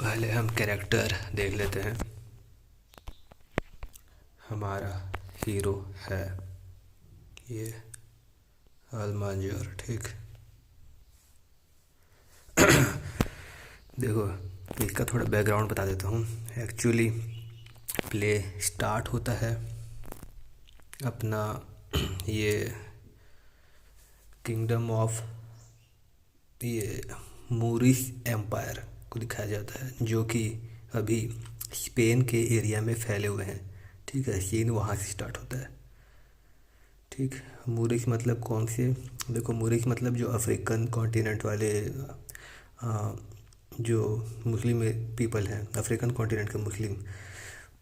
पहले हम कैरेक्टर देख लेते हैं। हमारा हीरो है ये अल्मांजर। ठीक, देखो इसका थोड़ा बैकग्राउंड बता देता हूँ। एक्चुअली प्ले स्टार्ट होता है अपना ये किंगडम ऑफ ये मूरिश एम्पायर को दिखाया जाता है, जो कि अभी स्पेन के एरिया में फैले हुए हैं। ठीक है, सीन वहाँ से स्टार्ट होता है। ठीक, मूरिश मतलब कौन से, देखो मूरिश मतलब जो अफ्रीकन कॉन्टिनेंट वाले जो मुस्लिम पीपल हैं, अफ्रीकन कॉन्टिनेंट के मुस्लिम,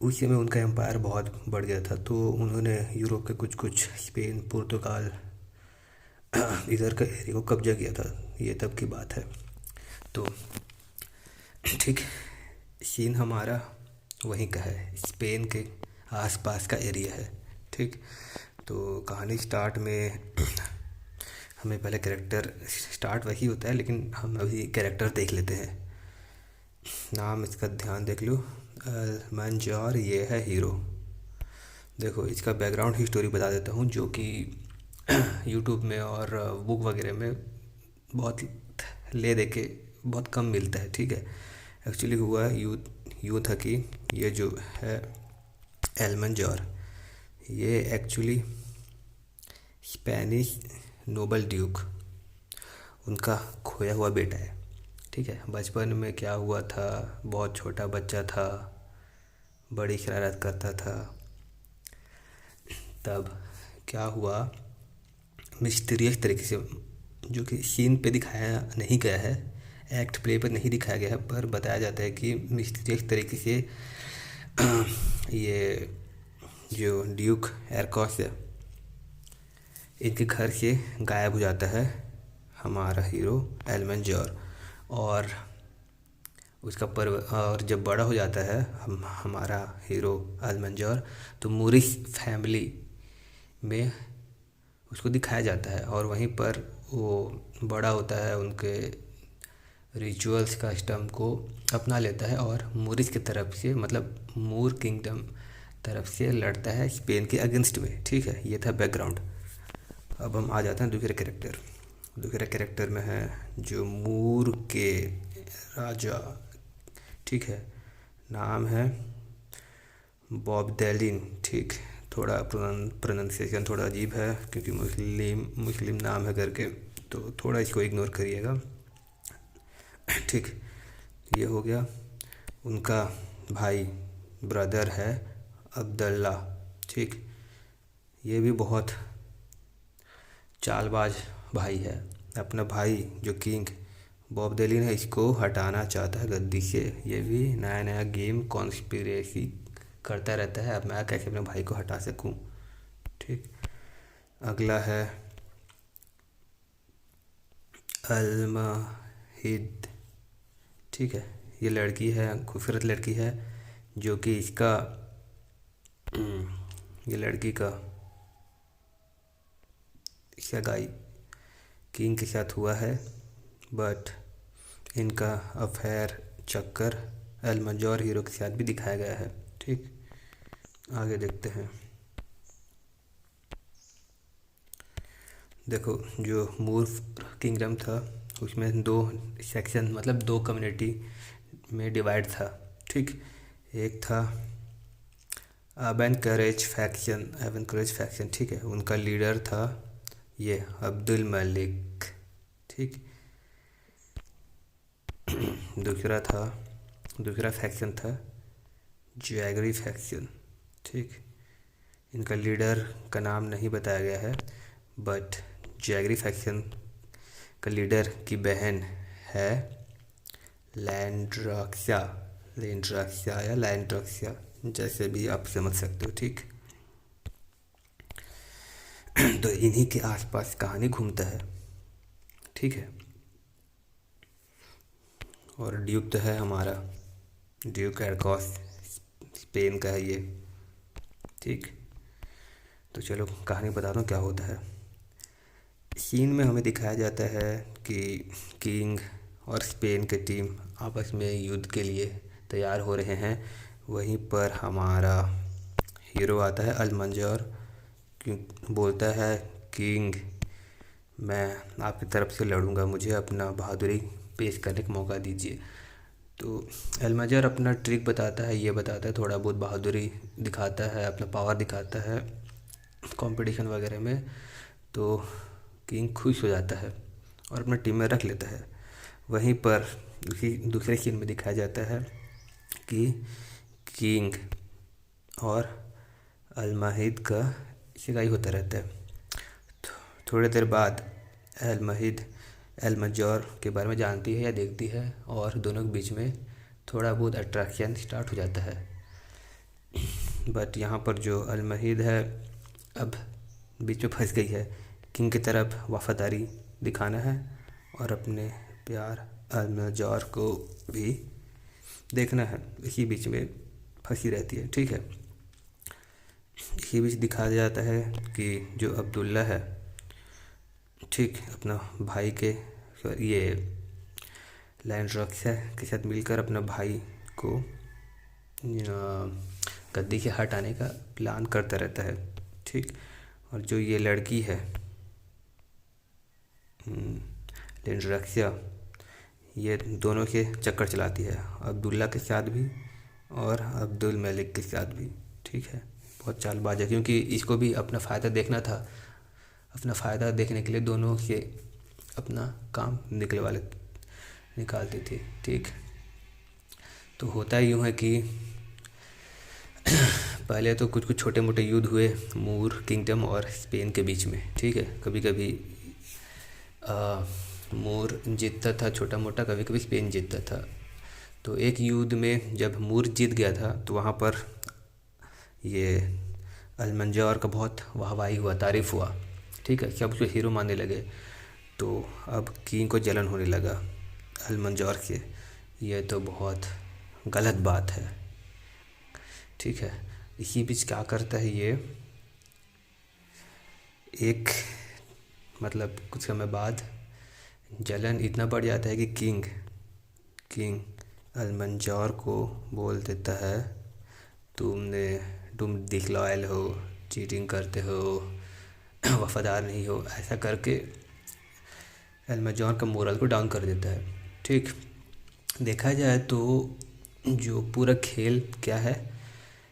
उस समय उनका एम्पायर बहुत बढ़ गया था, तो उन्होंने यूरोप के कुछ कुछ स्पेन पुर्तगाल इधर का एरिया को कब्जा किया था। ये तब की बात है। तो ठीक, सीन हमारा वहीं का है, स्पेन के आसपास का एरिया है। ठीक, तो कहानी स्टार्ट में हमें पहले कैरेक्टर स्टार्ट वही होता है, लेकिन हम अभी कैरेक्टर देख लेते हैं। नाम इसका ध्यान देख लो, मंजर, ये है हीरो। देखो इसका बैकग्राउंड ही स्टोरी बता देता हूँ, जो कि यूट्यूब में और बुक वगैरह में बहुत ले दे के बहुत कम मिलता है। ठीक है, एक्चुअली हुआ यूँ था कि ये जो है एलमंजोर, ये एक्चुअली स्पेनिश नोबल ड्यूक, उनका खोया हुआ बेटा है। ठीक है, बचपन में क्या हुआ था, बहुत छोटा बच्चा था, बड़ी शरारत करता था। तब क्या हुआ, मिस्टीरियस तरीके से, जो कि सीन पे दिखाया नहीं गया है, एक्ट प्ले पर नहीं दिखाया गया है, पर बताया जाता है कि मिस्टीरियस तरीके से ये जो ड्यूक एरकॉस है, इनके घर से गायब हो जाता है हमारा हीरो एलमंजोर। और उसका पर्व, और जब बड़ा हो जाता है हमारा हीरो एलमंजोर, तो मूरिश फैमिली में उसको दिखाया जाता है, और वहीं पर वो बड़ा होता है, उनके रिचुअल्स कस्टम को अपना लेता है, और मूरिश की तरफ से, मतलब मूर किंगडम तरफ से लड़ता है स्पेन के अगेंस्ट में। ठीक है, ये था बैकग्राउंड। अब हम आ जाते हैं दूसरे कैरेक्टर। दूसरे कैरेक्टर में है जो मूर के राजा। ठीक है, नाम है बॉब डेलिन। ठीक, थोड़ा प्रोनाउंसिएशन थोड़ा अजीब है, क्योंकि मुस्लिम नाम है करके, तो थोड़ा इसको इग्नोर करिएगा। ठीक, ये हो गया। उनका भाई ब्रदर है अब्दुल्ला। ठीक, ये भी बहुत चालबाज भाई है। अपना भाई जो किंग बॉब डेलिन है, इसको हटाना चाहता है गद्दी से। ये भी नया नया गेम कॉन्स्पिरेसी करता रहता है, अब मैं कैसे अपने भाई को हटा सकूं। ठीक, अगला है अलमाहिद। ठीक है, ये लड़की है, खूबसूरत लड़की है, जो कि इसका ये लड़की का सगाई किंग के साथ हुआ है, बट इनका अफेयर चक्कर एलमंजोर हीरो के साथ भी दिखाया गया है। ठीक, आगे देखते हैं। देखो जो मूर किंगडम था, उसमें दो सेक्शन, मतलब दो कम्युनिटी में डिवाइड था। ठीक, एक था एवन करेज फैक्शन। ठीक है, उनका लीडर था ये अब्दुल मलिक। ठीक, दूसरा फैक्शन था जैगरी फैक्शन। ठीक, इनका लीडर का नाम नहीं बताया गया है, बट जैगरी फैक्शन का लीडर की बहन है लैंड्रॉक्सिया। या लैंड्रॉक्सिया, जैसे भी आप समझ सकते हो। ठीक, तो इन्हीं के आसपास कहानी घूमता है। ठीक है, और ड्यूक तो है हमारा ड्यूक एरकॉस, स्पेन का है ये। ठीक, तो चलो कहानी बताता हूँ क्या होता है। सीन में हमें दिखाया जाता है कि किंग और स्पेन की टीम आपस में युद्ध के लिए तैयार हो रहे हैं। वहीं पर हमारा हीरो आता है अल्मंजोर, क्यों बोलता है किंग मैं आपकी तरफ से लड़ूंगा, मुझे अपना बहादुरी पेश करने का मौका दीजिए। तो अल्मंजोर अपना ट्रिक बताता है, ये बताता है, थोड़ा बहुत बहादुरी दिखाता है, अपना पावर दिखाता है कंपटीशन वगैरह में। तो किंग खुश हो जाता है और अपना टीम में रख लेता है। वहीं पर उसी दूसरे सीन में दिखाया जाता है कि किंग और अलमाहिद का शिकाई होता रहता है। थोड़ी देर बाद अलमाहिद अल्मंजोर के बारे में जानती है या देखती है और दोनों के बीच में थोड़ा बहुत अट्रैक्शन स्टार्ट हो जाता है। बट यहाँ पर जो अलमाहिद है अब बीच में फंस गई है। किंग की तरफ वफादारी दिखाना है और अपने प्यार अल्मंजोर को भी देखना है, इसी बीच में फंसी रहती है। ठीक है, इसी बीच दिखाया जाता है कि जो अब्दुल्ला है, ठीक, अपना भाई के ये लैंड्रॉक्स है के साथ मिलकर अपना भाई को गद्दी से हटाने का प्लान करता रहता है। ठीक, और जो ये लड़की है लैंड्रॉक्सिया, ये दोनों के चक्कर चलाती है, अब्दुल्ला के साथ भी और अब्दुल मलिक के साथ भी। ठीक है, बहुत चालबाज है, क्योंकि इसको भी अपना फ़ायदा देखना था। अपना फ़ायदा देखने के लिए दोनों से अपना काम निकालते थे। ठीक, तो होता यूँ है कि पहले तो कुछ कुछ छोटे मोटे युद्ध हुए मूर किंगडम और स्पेन के बीच में। ठीक है, कभी कभी मूर जीतता था छोटा मोटा, कभी कभी स्पेन जीतता था। तो एक युद्ध में जब मूर जीत गया था तो वहाँ पर ये अल्मंजोर का बहुत वाहवाही हुआ, तारीफ़ हुआ। ठीक है, सब उसको हीरो मानने लगे। तो अब किंग को जलन होने लगा अल्मंजोर से, ये तो बहुत गलत बात है। ठीक है, इसी बीच क्या करता है ये, एक मतलब कुछ समय बाद जलन इतना बढ़ जाता है कि किंग अल्मंजोर को बोल देता है तुम डिसलॉयल हो, चीटिंग करते हो, वफादार नहीं हो। ऐसा करके अल्मंजोर का मोरल को डाउन कर देता है। ठीक, देखा जाए तो जो पूरा खेल क्या है,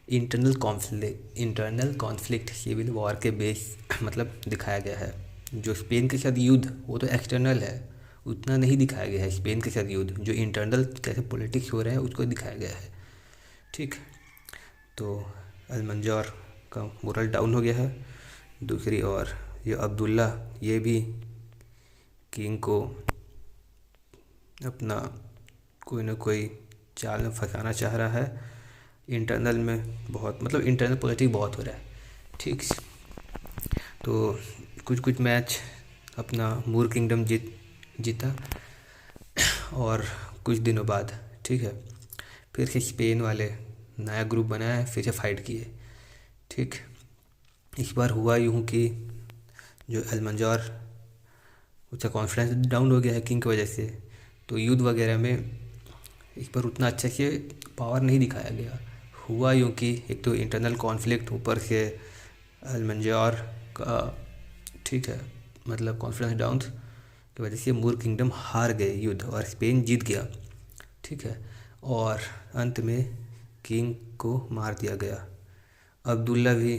इंटरनल कॉन्फ्लिक्ट सिविल वॉर के बेस मतलब दिखाया गया है। जो स्पेन के साथ युद्ध वो तो एक्सटर्नल है, उतना नहीं दिखाया गया है स्पेन के साथ युद्ध। जो इंटरनल कैसे पॉलिटिक्स हो रहे हैं उसको दिखाया गया है। ठीक, तो अल्मंजोर का मोरल डाउन हो गया है। दूसरी ओर ये अब्दुल्ला, ये भी किंग को अपना कोई ना कोई चाल में फंसाना चाह रहा है। इंटरनल में बहुत मतलब इंटरनल पॉलिटिक्स बहुत हो रहा है। ठीक, तो कुछ मैच अपना मूर किंगडम जीता और कुछ दिनों बाद, ठीक है, फिर से स्पेन वाले नया ग्रुप बनाया, फिर से फाइट किए। ठीक, इस बार हुआ यूँ कि जो अल्मंजोर, उसका कॉन्फिडेंस डाउन हो गया है किंग की वजह से, तो युद्ध वगैरह में इस पर उतना अच्छे से पावर नहीं दिखाया गया। हुआ यूँ कि एक तो इंटरनल कॉन्फ्लिक्ट, ऊपर से अल्मंजोर का, ठीक है, मतलब कॉन्फिडेंस डाउन की वजह से मूर किंगडम हार गए युद्ध और स्पेन जीत गया। ठीक है, और अंत में किंग को मार दिया गया। अब्दुल्ला भी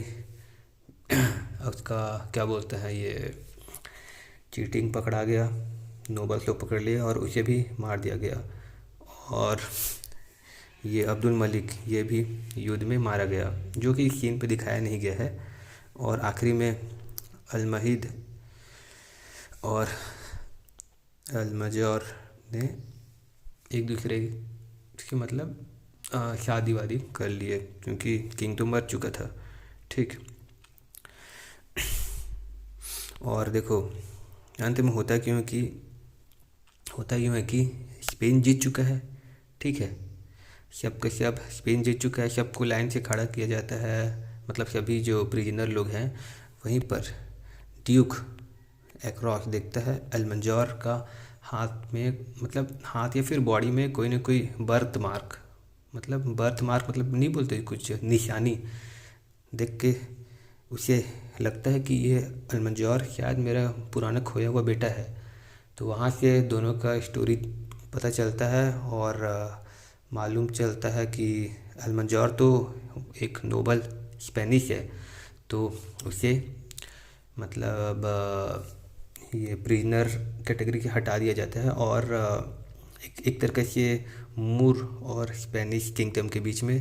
उसका क्या बोलते हैं ये चीटिंग पकड़ा गया, नोबल को पकड़ लिया और उसे भी मार दिया गया। और ये अब्दुल मलिक, ये भी युद्ध में मारा गया, जो कि सीन पे दिखाया नहीं गया है। और आखिरी में अलमाहिद और अल्मंजोर ने एक दूसरे की मतलब शादी वादी कर लिए, क्योंकि किंग तो मर चुका था। ठीक, और देखो अंत में होता यूँ है कि स्पेन जीत चुका है। ठीक है, सब के सब स्पेन जीत चुका है, सबको लाइन से खड़ा किया जाता है, मतलब सभी जो प्रिजनर लोग हैं। वहीं पर ड्यूक एक्रॉस देखता है अल्मंजोर का हाथ में, मतलब हाथ या फिर बॉडी में कोई ना कोई बर्थ मार्क, मतलब बर्थ मार्क मतलब नहीं बोलते, कुछ निशानी देख के उसे लगता है कि ये अलमंजौर शायद मेरा पुराना खोया हुआ बेटा है। तो वहाँ से दोनों का स्टोरी पता चलता है और मालूम चलता है कि अलमंजौर तो एक नोबल स्पेनिश है। तो उसे मतलब ये प्रिजनर कैटेगरी के हटा दिया जाता है और एक तरह से मूर और स्पेनिश किंगडम के बीच में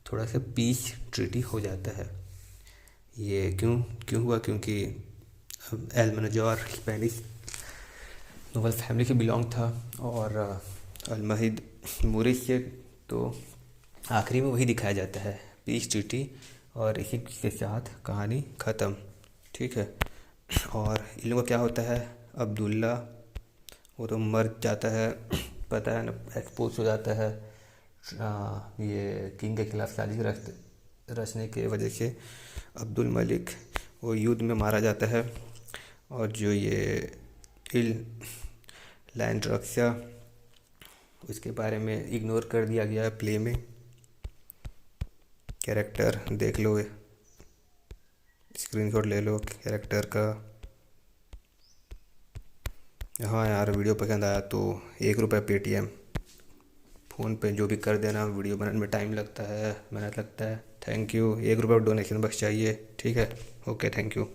थोड़ा सा पीस ट्रीटी हो जाता है। ये क्यों क्यों हुआ, क्योंकि एलमनजोर स्पेनिश नोबल फैमिली से बिलोंग था और अलमहिद मूरिश से। तो आखिरी में वही दिखाया जाता है, पीस ट्रीटी, और इसी के साथ कहानी ख़त्म। ठीक है। और इन लोगों का क्या होता है, अब्दुल्ला वो तो मर जाता है, पता है ना, एक्सपोज हो जाता है ये किंग के खिलाफ साजिश रचने के वजह से। अब्दुल मलिक वो युद्ध में मारा जाता है और जो ये इल लैंड रक्षा उसके बारे में इग्नोर कर दिया गया है प्ले में। कैरेक्टर देख लो, स्क्रीनशॉट ले लो कैरेक्टर का। हाँ यार, वीडियो पसंद आया तो 1 रुपये पेटीएम, फ़ोन पे जो भी कर देना, वीडियो बनाने में टाइम लगता है, मेहनत लगता है। Thank you. 1 रुपये डोनेशन बस चाहिए। ठीक है, ओके, थैंक यू।